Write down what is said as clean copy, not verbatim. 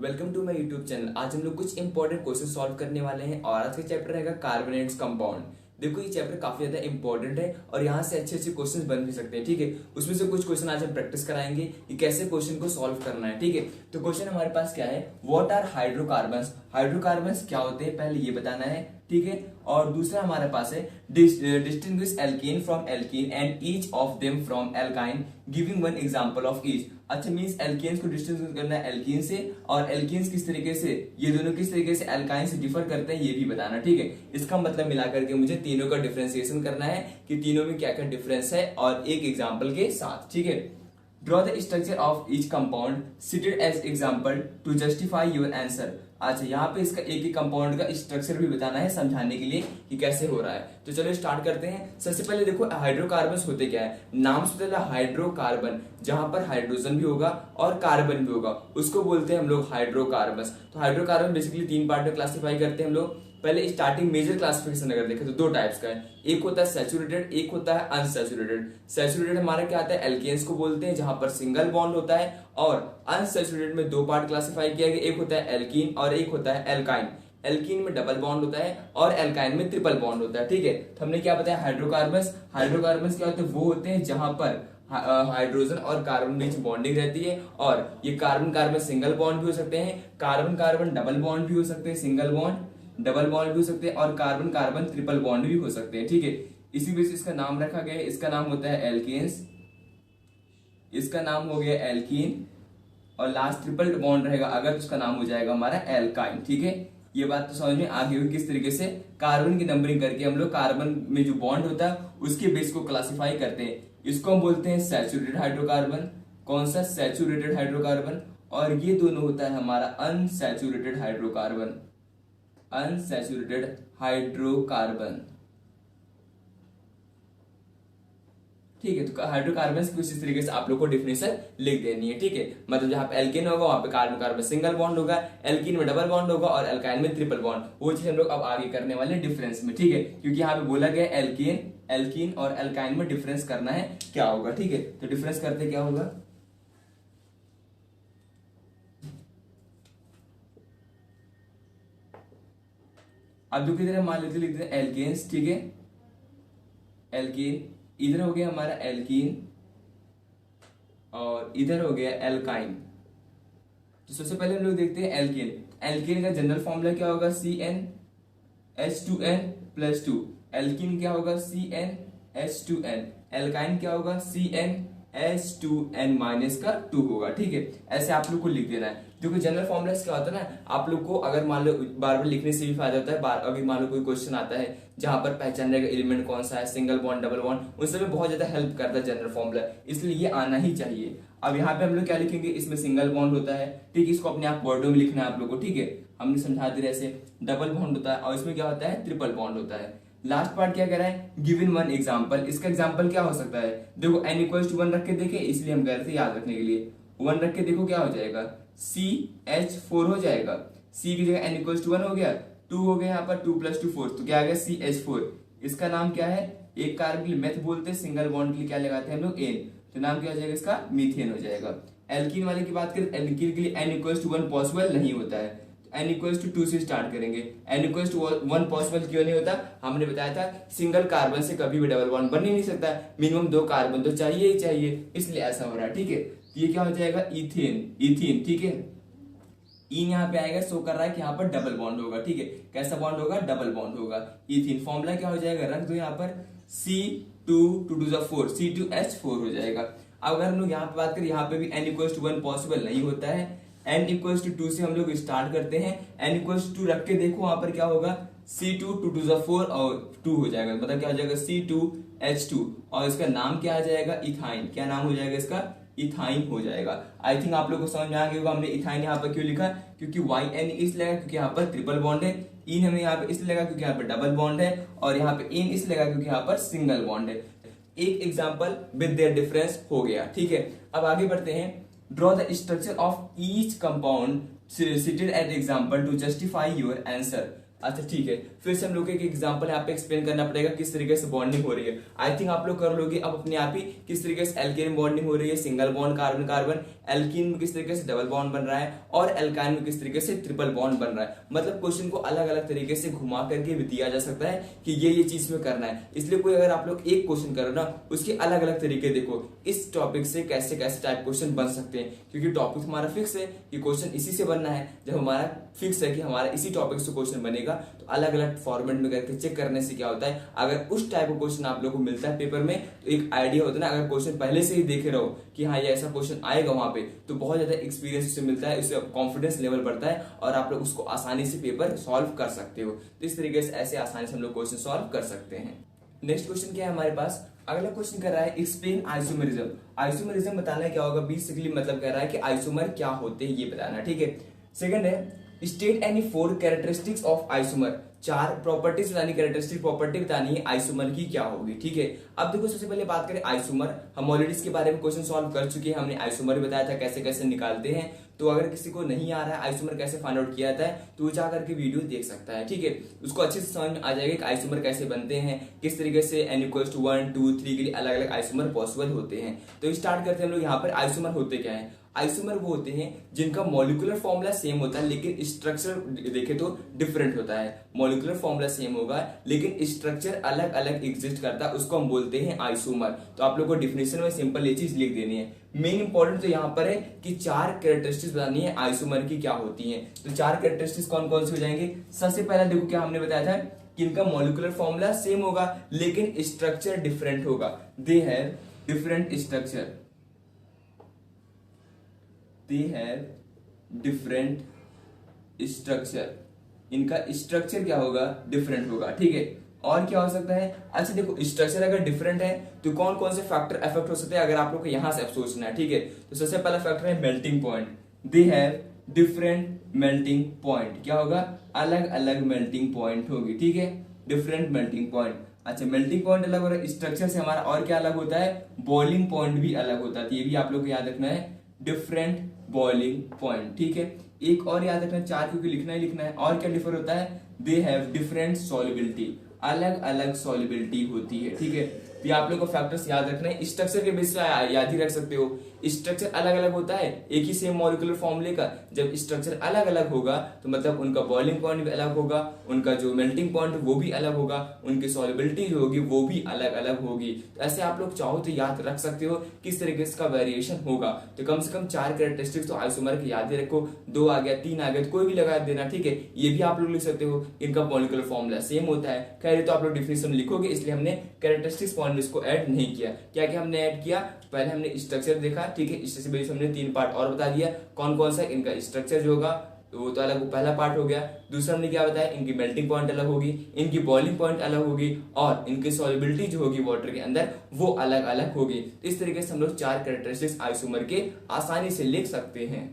Welcome to my YouTube channel. आज हम लोग कुछ इंपॉर्टेंट क्वेश्चन सॉल्व करने वाले हैं और आज का चैप्टर रहेगा कार्बोनेट्स कंपाउंड। देखो ये चैप्टर काफी ज्यादा इंपॉर्टेंट है और यहाँ से अच्छे अच्छे क्वेश्चन बन भी सकते हैं। ठीक है, उसमें से कुछ क्वेश्चन आज हम प्रैक्टिस कराएंगे कि कैसे क्वेश्चन को सॉल्व करना है। ठीक है, तो क्वेश्चन हमारे पास क्या है, व्हाट आर हाइड्रोकार्बन्स। हाइड्रोकार्बन्स क्या होते हैं पहले ये बताना है। ठीक है, और दूसरा हमारे पास है distinguish alkene from alkene and each of them from alkyne giving one example of each. अच्छा, मींस एल्केन्स को डिस्टिंग्विश करना है एल्कीन से, और एल्कीन्स किस तरीके से, ये दोनों किस तरीके से एल्काइन से डिफर करते हैं ये भी बताना। ठीक है, इसका मतलब मिला करके मुझे तीनों का डिफरेंशिएशन करना है कि तीनों में क्या क्या डिफरेंस है और एक एग्जांपल के साथ। ठीक है, draw the structure of each compound cited as example to justify your answer. अच्छा, यहाँ पे इसका एक एक कंपाउंड का स्ट्रक्चर भी बताना है समझाने के लिए कि कैसे हो रहा है। तो चलो स्टार्ट करते हैं। सबसे पहले देखो हाइड्रोकार्बन्स होते क्या है। नाम से पता हाइड्रोकार्बन, जहां पर हाइड्रोजन भी होगा और कार्बन भी होगा उसको बोलते हैं हम लोग हाइड्रोकार्बन्स। तो हाइड्रोकार्बन बेसिकली तीन पार्ट में क्लासिफाई करते हैं हम लोग। पहले स्टार्टिंग मेजर क्लासिफिकेशन अगर देखें तो दो टाइप्स का है, एक होता है सैचुरेटेड, एक होता है अनसैचुरेटेड। सैचुरेटेड हमारा क्या आता है, एल्केन्स को बोलते हैं जहां पर सिंगल बॉन्ड होता है, और अनसैचुरेटेड में दो पार्ट क्लासिफाई किया गया, एक होता है एल्कीन और एक होता है एल्काइन। एल्कीन में डबल बॉन्ड होता है और एल्काइन में ट्रिपल बॉन्ड होता है। ठीक है, तो हमने क्या बताया हाइड्रोकार्बन्स। हाइड्रोकार्बन्स क्या होते हैं, वो होते हैं जहां पर हाइड्रोजन और कार्बन बीच बॉन्डिंग रहती है, और ये कार्बन कार्बन सिंगल बॉन्ड भी हो सकते हैं, कार्बन कार्बन डबल बॉन्ड भी हो सकते हैं, सिंगल बॉन्ड डबल बॉन्ड भी हो सकते हैं, और कार्बन कार्बन ट्रिपल बॉन्ड भी हो सकते हैं। ठीक है, इसी वजह से इसका नाम रखा गया है। इसका नाम होता है एल्केन्स, इसका नाम हो गया एल्कीन, और लास्ट ट्रिपल बॉन्ड रहेगा अगर तो उसका नाम हो जाएगा हमारा एल्काइन। ठीक है, ये बात तो समझ में आ गई होगी किस तरीके से कार्बन की नंबरिंग करके हम लोग कार्बन में जो बॉन्ड होता है उसके बेस को क्लासिफाई करते हैं। इसको हम बोलते हैं सैचुरेटेड हाइड्रोकार्बन। कौन सा, सैचुरेटेड हाइड्रोकार्बन। और ये दोनों होता है हमारा अनसैचुरेटेड हाइड्रोकार्बन, अनसैचुरेटेड हाइड्रोकार्बन। ठीक है, तो हाइड्रोकार्बन्स की इस तरीके से आप लोग को डिफिनेशन लिख देनी है। ठीक है, मतलब जहां पे एल्केन होगा वहां पे कार्बन कार्बन सिंगल बॉन्ड होगा, एल्कीन में डबल बॉन्ड होगा और एल्काइन में ट्रिपल बॉन्ड। वो चीज हम लोग अब आगे करने वाले डिफरेंस में। ठीक है, क्योंकि यहाँ पे बोला गया एल्कीन और एल्काइन में डिफरेंस करना है क्या होगा। ठीक है, तो डिफरेंस करते क्या होगा, अब जो किधर मान लेते लिखते हैं एल्केन्स। ठीक है, एल्कीन इधर हो गया हमारा एल्कीन और इधर हो गया एल्काइन। तो सबसे पहले हम लोग देखते हैं एल्कीन। एल्कीन का जनरल फॉर्मूला क्या होगा, CnH2n + 2। एल्कीन क्या होगा, CnH2n। एल्काइन क्या होगा, CnH2n - 2 होगा। ठीक है, ऐसे आप लोग को लिख देना है। देखो जनरल फॉर्मूला क्या होता है ना, आप लोग को अगर मान लो बार बार लिखने से भी फायदा होता है। अगर मान लो कोई क्वेश्चन आता है जहां पर पहचानने का एलिमेंट कौन सा है, सिंगल बॉन्ड डबल बॉन्ड, उन सब में बहुत ज्यादा हेल्प करता है जनरल फॉर्मूला, इसलिए ये आना ही चाहिए। अब यहाँ पे हम लोग क्या लिखेंगे, इसमें सिंगल बॉन्ड होता है। ठीक है, इसको अपने आप वर्डों में लिखना है आप लोग को। ठीक है, हमने समझा दिया ऐसे। डबल बॉन्ड होता है और इसमें क्या होता है, ट्रिपल बॉन्ड होता है। लास्ट पार्ट क्या कह रहा है, गिवन वन एग्जांपल। इसका एग्जांपल क्या हो सकता है, देखो n = 1 रख के देखे, इसलिए हम कह रहे थे याद रखने के लिए 1 रख के देखो क्या हो जाएगा, CH4 हो जाएगा। C की जगह n = 1 हो गया, 2 हो गया, यहाँ पर 2 + 2 4, तो क्या आ गया CH4। इसका नाम क्या है, एक कार्बन के लिए मेथ बोलते हैं, सिंगल बॉन्ड के लिए क्या लगाते हैं हम लोग, N, तो नाम क्या हो जाएगा इसका, मीथेन हो जाएगा। एल्कीन वाले की बात करें, एल्कीन के लिए n = 1 पॉसिबल नहीं होता है, n = 2 से स्टार्ट करेंगे। n = 1 पॉसिबल क्यों नहीं होता, हमने बताया था सिंगल कार्बन से कभी भी डबल बॉन्ड बन ही नहीं सकता, मिनिमम 2 कार्बन तो चाहिए ही चाहिए, इसलिए ऐसा हो रहा है। ठीक है, तो ये क्या हो जाएगा, इथेन। ठीक है, इन यहाँ पे आएगा, शो कर रहा है कि यहाँ पर डबल बॉन्ड होगा। ठीक है, कैसा बॉन्ड होगा, डबल बॉन्ड होगा। इथीन फॉर्मूला क्या हो जाएगा, रख दो यहाँ पर C2 C2H4 हो जाएगा। अब अगर हम लोग यहाँ पे बात करें, यहाँ पे भी n = 1 पॉसिबल नहीं होता है, n = 2 से हम लोग स्टार्ट करते हैं। n = 2 रख के देखो वहां पर क्या होगा, C2 और 2 हो जाएगा, मतलब क्या हो जाएगा, C2H2, और इसका नाम क्या आ जाएगा, इथाइन। क्या नाम हो जाएगा इसका, इथाइन हो जाएगा। आई थिंक आप लोग को समझ में आ गया होगा हमने इथाइन यहाँ पर क्यों लिखा, क्योंकि YN इसलिए लगा क्योंकि यहाँ पर ट्रिपल बॉन्ड है, इन हमें यहाँ पे इसलिए लगा क्योंकि यहाँ पर डबल बॉन्ड है, और यहाँ पे इन इसलिए लगा क्योंकि यहाँ पर सिंगल बॉन्ड है। एक एग्जाम्पल विद देयर डिफरेंस हो गया। ठीक है, अब आगे बढ़ते हैं। Draw the structure of each compound cited as example to justify your answer. अच्छा ठीक है, फिर से हम लोग को एक एग्जांपल यहाँ पे एक्सप्लेन करना पड़ेगा किस तरीके से बॉन्डिंग हो रही है। आई थिंक आप लोग कर लोगे अब अपने आप ही किस तरीके से एल्केन में बॉन्डिंग हो रही है, single bond carbon carbon, alkene में किस तरीके से डबल बॉन्ड बन रहा है और एल्काइन में किस तरीके से ट्रिपल बॉन्ड बन रहा है। मतलब क्वेश्चन को अलग अलग तरीके से घुमा करके भी दिया जा सकता है कि ये चीज में करना है। इसलिए कोई अगर आप लोग एक क्वेश्चन करो ना, उसके अलग अलग तरीके देखो, इस टॉपिक से कैसे कैसे टाइप क्वेश्चन बन सकते हैं, क्योंकि टॉपिक हमारा फिक्स है कि क्वेश्चन इसी से बनना है। जब हमारा फिक्स है कि हमारा इसी टॉपिक से क्वेश्चन बनेगा, तो अलग अलग फॉर्मेट में करके चेक करने से क्या होता है, अगर उस टाइप का क्वेश्चन आप लोग को मिलता है पेपर में तो एक आइडिया होता है ना। अगर क्वेश्चन पहले से ही देखे रहो कि हाँ ये ऐसा क्वेश्चन आएगा वहां पे, तो बहुत ज्यादा एक्सपीरियंस उससे मिलता है, उससे कॉन्फिडेंस लेवल बढ़ता है और आप लोग उसको आसानी से पेपर सॉल्व कर सकते हो। तो इस तरीके से ऐसे आसानी से हम लोग क्वेश्चन सॉल्व कर सकते हैं। नेक्स्ट क्वेश्चन क्या है हमारे पास, अगला क्वेश्चन कर रहा है एक्सप्लेन आइसोमेरिज्म। आइसोमेरिज्म बताना क्या होगा, बेसिकली मतलब कह रहा है कि आइसोमर क्या होते हैं ये बताना, ठीक है। सेकंड है state any 4 characteristics of isomer. 4 properties बतानी, कैरेक्टरिस्टिक प्रॉपर्टी बतानी है आइसोमर की क्या होगी, ठीक है। अब देखो सबसे पहले बात करें आइसोमर, हम ऑलरेडी इसके बारे में क्वेश्चन सॉल्व कर चुके हैं, हमने आइसोमर बताया था कैसे कैसे निकालते हैं। तो अगर किसी को नहीं आ रहा है आइसोमर कैसे फाइंड आउट किया जाता है, तो वो जा करके वीडियो देख सकता है, ठीक है। उसको अच्छे से समझ में आ जाएगा कि आइसोमर कैसे बनते हैं, किस तरीके से n = 1 2 3 के लिए अलग अलग आइसोमर पॉसिबल होते हैं। तो स्टार्ट करते हैं हम लोग। यहाँ पर आइसोमर होते क्या है, आइसोमर वो होते हैं जिनका मॉलिक्यूलर फॉर्मूला सेम होता है लेकिन स्ट्रक्चर देखे तो डिफरेंट होता है। मॉलिक्यूलर फॉर्मूला सेम होगा लेकिन स्ट्रक्चर अलग अलग एग्जिस्ट करता है, उसको हम बोलते हैं आइसोमर। तो आप लोग को डिफिनेशन में सिंपल ये चीज लिख देनी है। मेन इंपॉर्टेंट तो यहाँ पर है कि 4 कैरेक्टरिस्टिक्स बतानी है आइसोमर की क्या होती है। तो 4 कैरेक्टरिस्टिक्स कौन कौन से हो जाएंगे। सबसे पहला देखो क्या हमने बताया था कि इनका मॉलिक्यूलर फॉर्मूला सेम होगा लेकिन स्ट्रक्चर डिफरेंट होगा। They have different structure, they have different structure, इनका स्ट्रक्चर क्या होगा, डिफरेंट होगा, ठीक है। और क्या हो सकता है, अच्छा देखो स्ट्रक्चर अगर डिफरेंट है तो कौन कौन से फैक्टर इफेक्ट हो सकते हैं, अगर आप लोग को यहां से अब सोचना है, ठीक है। तो सबसे पहला फैक्टर है melting point. They have different melting point, क्या होगा, अलग अलग मेल्टिंग पॉइंट होगी, ठीक है, डिफरेंट मेल्टिंग पॉइंट। अच्छा मेल्टिंग पॉइंट अलग हो रहा है, स्ट्रक्चर से हमारा और क्या अलग होता है, बॉइलिंग पॉइंट भी अलग होता है। तो ये भी आप लोग को याद रखना है, डिफरेंट बॉइलिंग पॉइंट, ठीक है। एक और याद रखना, 4 क्योंकि लिखना ही लिखना है। और क्या डिफर होता है, दे हैव डिफरेंट सॉल्युबिलिटी, अलग अलग सॉल्युबिलिटी होती है, ठीक है। तो आप लोग को फैक्टर्स याद रखना है, स्ट्रक्चर के बेस पे याद ही रख सकते हो। स्ट्रक्चर अलग अलग होता है एक ही सेम मॉलिक्यूलर फॉर्मूले का, जब स्ट्रक्चर अलग अलग होगा तो मतलब उनका बॉइलिंग पॉइंट भी अलग होगा, उनका जो मेल्टिंग पॉइंट वो भी अलग होगा, उनकी सॉल्युबिलिटी जो होगी वो भी अलग अलग होगी। तो ऐसे आप लोग चाहो तो याद रख सकते हो किस तरीके से वेरिएशन होगा। तो कम से कम 4 कैरेक्टरिस्टिक्स तो आइसोमर की याद ही रखो। 2 आ गया, 3 आ गया, कोई भी लगा देना, ठीक है। ये भी आप लोग लिख सकते हो, इनका मॉलिक्यूलर फॉर्मूला सेम होता है। खैर तो आप लोग डिफिनेशन लिखोगे, इसलिए हमने कैरेक्टरिस्टिक्स पॉइंट इसको ऐड नहीं किया। क्या क्या हमने ऐड किया, पहले हमने स्ट्रक्चर देखा, ठीक है, इससे बेस हमने 3 पार्ट और बता दिया कौन कौन सा, इनका स्ट्रक्चर जो होगा तो वो तो अलग, वो पहला पार्ट हो गया। दूसरा हमने क्या बताया, इनकी मेल्टिंग पॉइंट अलग होगी, इनकी बॉइलिंग पॉइंट अलग होगी और इनकी सॉल्युबिलिटी जो होगी वाटर के अंदर वो अलग अलग होगी। तो इस तरीके से हम लोग 4 कैरेक्टरिस्टिक्स आइसोमर के आसानी से लिख सकते हैं।